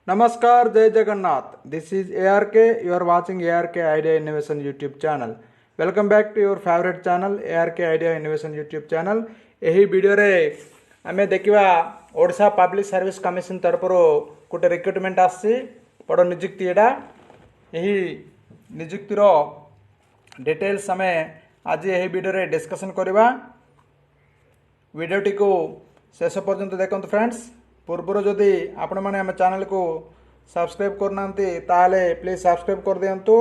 Namaskar, Jai Jagannath. This is ARK. You are watching ARK Idea Innovation YouTube channel. Welcome back to your favorite channel ARK Idea Innovation YouTube channel. ଏହି ଭିଡ଼ିଓରେ ଆମେ ଦେଖିବା Odisha public service commission ତରଫରୁ ଗୋଟେ recruitment ଆସିଛି ବଡ଼ ନିଯୁକ୍ତି ଏଟା। ଏହି ନିଯୁକ୍ତିର ଡିଟେଲ୍ସ ଆମେ ଆଜି ଏହି ଭିଡ଼ିଓରେ ଡିସ୍କସନ୍ କରିବା। ଭିଡ଼ିଓଟିକୁ ଶେଷ ପର୍ଯ୍ୟନ୍ତ ଦେଖନ୍ତୁ ଫ୍ରେଣ୍ଡସ୍। ପୂର୍ବରୁ ଯଦି ଆପଣମାନେ ଆମ ଚ୍ୟାନେଲକୁ ସବସ୍କ୍ରାଇବ୍ କରୁନାହାନ୍ତି ତାହେଲେ ପ୍ଲିଜ୍ ସବସ୍କ୍ରାଇବ୍ କରିଦିଅନ୍ତୁ,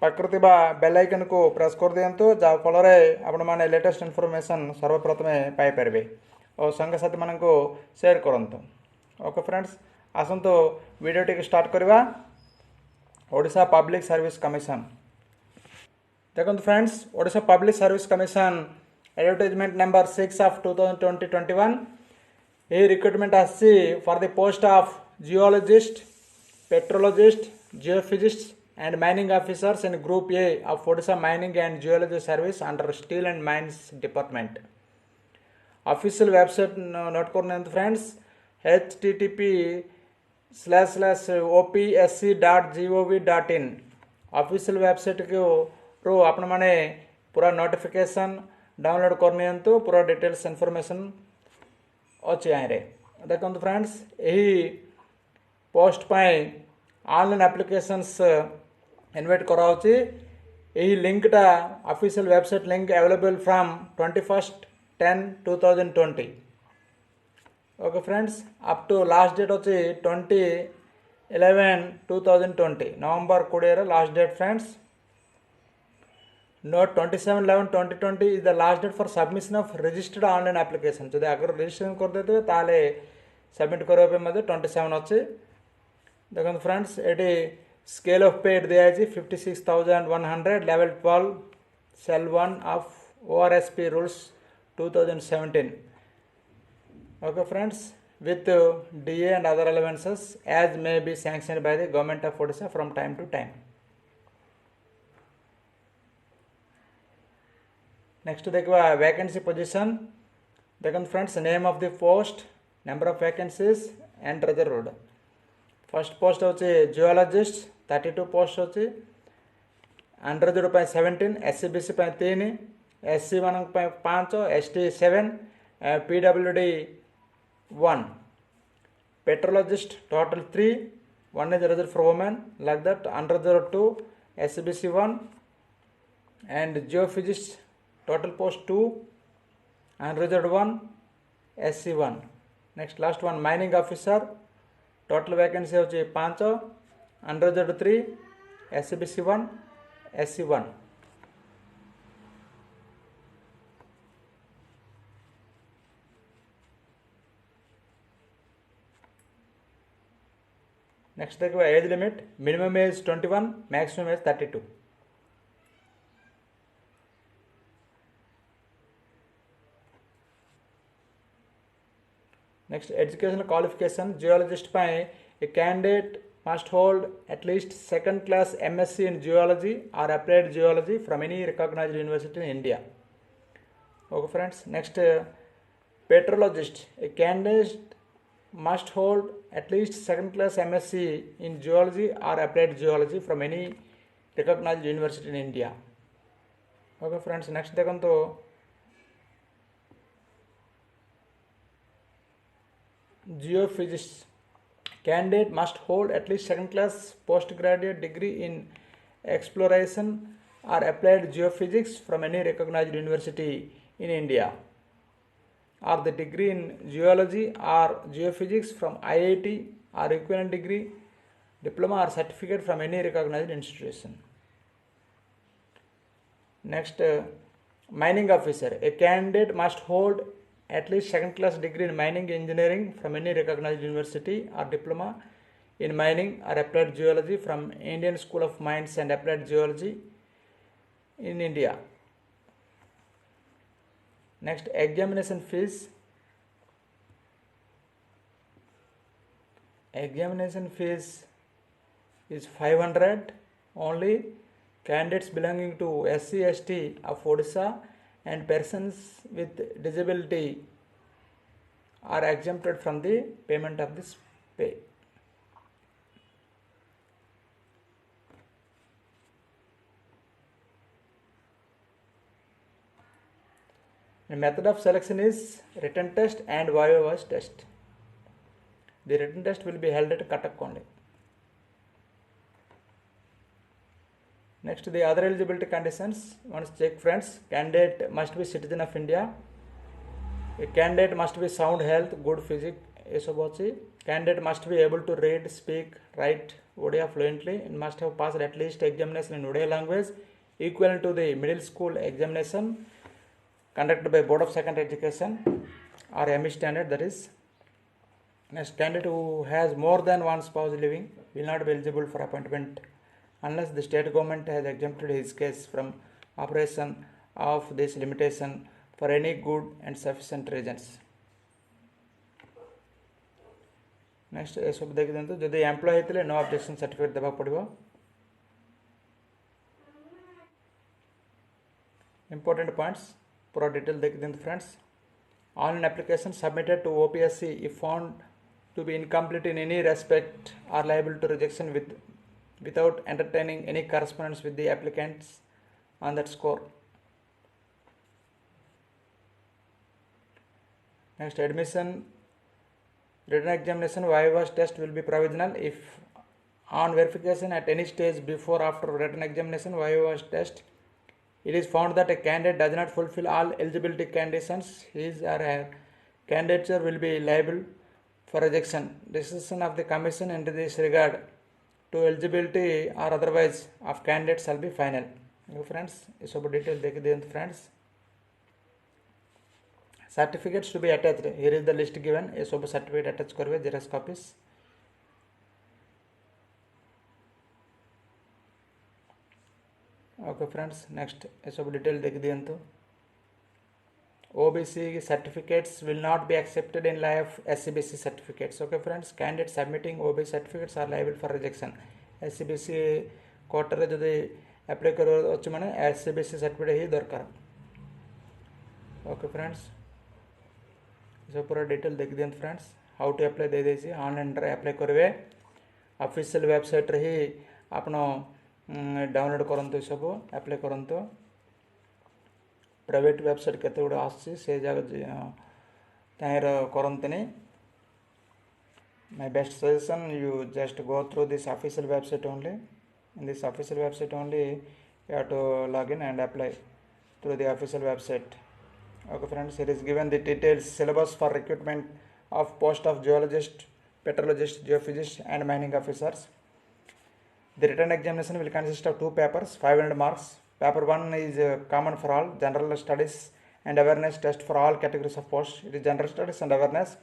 ପାଖରେ ଥିବା ବେଲ୍ ଆଇକନ୍କୁ ପ୍ରେସ୍ କରିଦିଅନ୍ତୁ, ଯାହାଫଳରେ ଆପଣମାନେ ଲେଟେଷ୍ଟ ଇନଫର୍ମେସନ୍ ସର୍ବପ୍ରଥମେ ପାଇପାରିବେ ଓ ସାଙ୍ଗସାଥିମାନଙ୍କୁ ସେୟାର କରନ୍ତୁ। ଓକେ ଫ୍ରେଣ୍ଡସ୍, ଆସନ୍ତୁ ଭିଡ଼ିଓଟିକୁ ଷ୍ଟାର୍ଟ କରିବା। ଓଡ଼ିଶା ପବ୍ଲିକ ସର୍ଭିସ କମିଶନ ଦେଖନ୍ତୁ friends, Odisha public service commission advertisement number 6 of 2020-21 ଏହି ରିକ୍ରୁଟମେଣ୍ଟ ଆସିଛି for the post of geologist, petrologist, geophysists and mining officers in group A of Odisha Mining and Geology Service under Steel and Mines Department. Official website note करने friends http://opsc.gov.in official website को रो आपण माने पूरा notification download करने पूरा details information अच्छे आए देखो फ्रेंड्स। यही पोस्ट पाए ऑनलाइन एप्लिकेशंस इनवाइट कराउची। यही लिंकटा official website link available from 21/10/2020। Okay friends, up to last date अच्छे 20/11/2020 नवंबर 20 last date friends. Note 27/11/2020 is the last date for submission of registered online application. जब अगर रजिस्ट्रेशन कर देते ताले सबमिट करबा पे मते 27 अछि। देखो फ्रेंड्स, एटी स्केल ऑफ पे दिया है 56,100 level 12 cell 1 of ORSP rules 2017। Okay friends, with DA and other allowances as may be sanctioned by the government of Odisha from time to time. Next देखा vacancy position देखो friends, name of the post, number of vacancies and reserved. First post होचे geologist 32 post होचे, unreserved पे 17, SC BC पे 3, SC मान पे 5, ST 7, PWD 1, petrologist total 3, 1 is reserved for women like that, unreserved 2, SC BC 1 and geophysicist total post 2, unreserved 1, SC 1. Next last one mining officer, total vacancy होची 5, unreserved 3, SCBC 1, SC 1. Next देखो age limit, minimum age 21, maximum age 32. Next, educational qualification, geologist पाए a candidate must hold at least second class MSc in geology or applied geology from any recognized university in India. Okay friends, next petrologist, a candidate must hold at least second class MSc in geology or applied geology from any recognized university in India. Okay friends, next देखो तो geophysics, candidate must hold at least second class postgraduate degree in exploration or applied geophysics from any recognized university in India, or the degree in geology or geophysics from IIT or equivalent degree, diploma or certificate from any recognized institution. Next, mining officer, a candidate must hold at least second class degree in mining engineering from any recognized university or diploma in mining or applied geology from Indian School of Mines and Applied Geology in India. Next, examination fees. Examination fees is 500 only. Candidates belonging to SC ST of Odisha and persons with disability are exempted from the payment of this pay. And method of selection is written test and voice test. The written test will be held at Cuttack only. Next, the other eligibility conditions. Once check, friends. Candidate must be citizen of India. A candidate must be sound health, good physique. Candidate must be able to read, speak, write Odia fluently, and must have passed at least examination in Odia language equivalent to the middle school examination conducted by Board of Secondary Education or ME standard, that is. Next, candidate who has more than one spouse living will not be eligible for appointment unless the state government has exempted his case from operation of this limitation for any good and sufficient reasons. Next ए सब देखि दियंतु जदि employ हेतले no objection certificate देबा पड़िबो. Important points पूरा detail देखि दियंतु friends. Online application submitted to OPSC if found to be incomplete in any respect are liable to rejection without entertaining any correspondence with the applicants on that score. Next, admission written examination viva test will be provisional if on verification at any stage before or after written examination viva test it is found that a candidate does not fulfill all eligibility conditions, his or her candidature will be liable for rejection. Decision of the commission in this regard to eligibility or otherwise of candidates shall be final. Friends, ये सब detail देख दियंतु friends. Certificates to be attached. Here is the list given. ये सब certificate attach करवे xerox copies. Okay friends, next ये सब detail देख दियंतु. OBC certificates will not be accepted in lieu of SCBC certificates. Okay friends, candidates submitting OBC certificates are liable for rejection. SCBC Kota रे जदि apply करो अच्छे माने SCBC certificate ही दरकार. Okay friends. So पूरा डिटेल देख दियंतु फ्रेंड्स. हाउ टू अप्लाई दे देछि ऑनलाइन रे अप्लाई करबे. ऑफिशियल वेबसाइट रे ही आपनो डाउनलोड करंतु सब अप्लाई करंतु. प्राइवेट वेबसाइट केते गुडा आछि से जगह तायर करंतनी. My best suggestion, you just go through this official website only. In this official website only you have to log in and apply through the official website. Okay friends, here is given the details syllabus for recruitment of post of geologist, petrologist, geophysicist and mining officers. The written examination will consist of 2 papers, 500 marks. Paper 1 is common for all, general studies and awareness test for all categories of posts. It is general studies and awareness.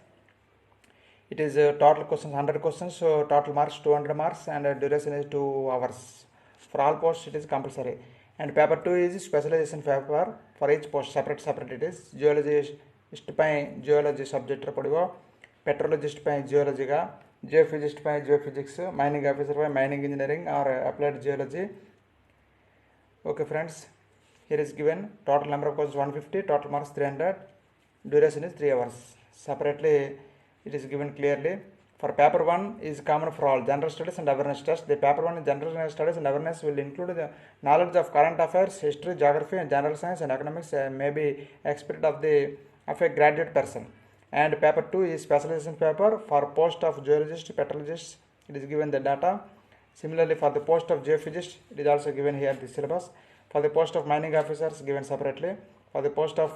It is total questions 100 questions, so total marks 200 marks and duration is 2 hours. For all posts it is compulsory. And paper 2 is specialization paper for each post, separate it is. Geologist ପାଇଁ geology subject रे पड़िबो, petrologist ପାଇଁ geology का, geophysicist ପାଇଁ geophysics, mining officer ପାଇଁ mining engineering or applied geology. Okay friends, here is given total number of questions 150, total marks 300, duration is 3 hours. Separately it is given clearly. For paper 1 is common for all, general studies and awareness test. The paper 1 in general studies and awareness will include the knowledge of current affairs, history, geography and general science and economics may be expected of a graduate person. And paper 2 is specialization paper for post of geologist, petrologist. It is given the data. Similarly, for the post of geophysicist, it is also given here the syllabus. For the post of mining officers, given separately. For the post of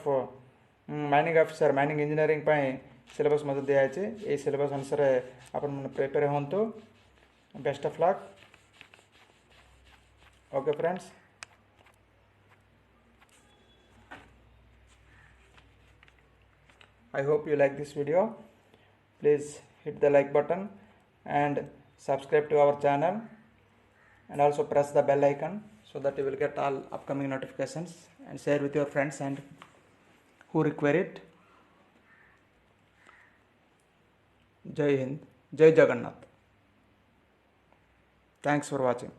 mining officer, mining engineering ପାଇଁ syllabus ମଧ୍ୟ ଦିଆଯାଇଛି. ଏହି syllabus ଅନୁସାରେ ଆପଣମାନେ prepare ହୁଅନ୍ତୁ. Best of luck. Okay friends. I hope you like this video. Please hit the like button and subscribe to our channel and also press the bell icon so that you will get all upcoming notifications and share with your friends and who require it. Jai Hind, Jai Jagannath. Thanks for watching.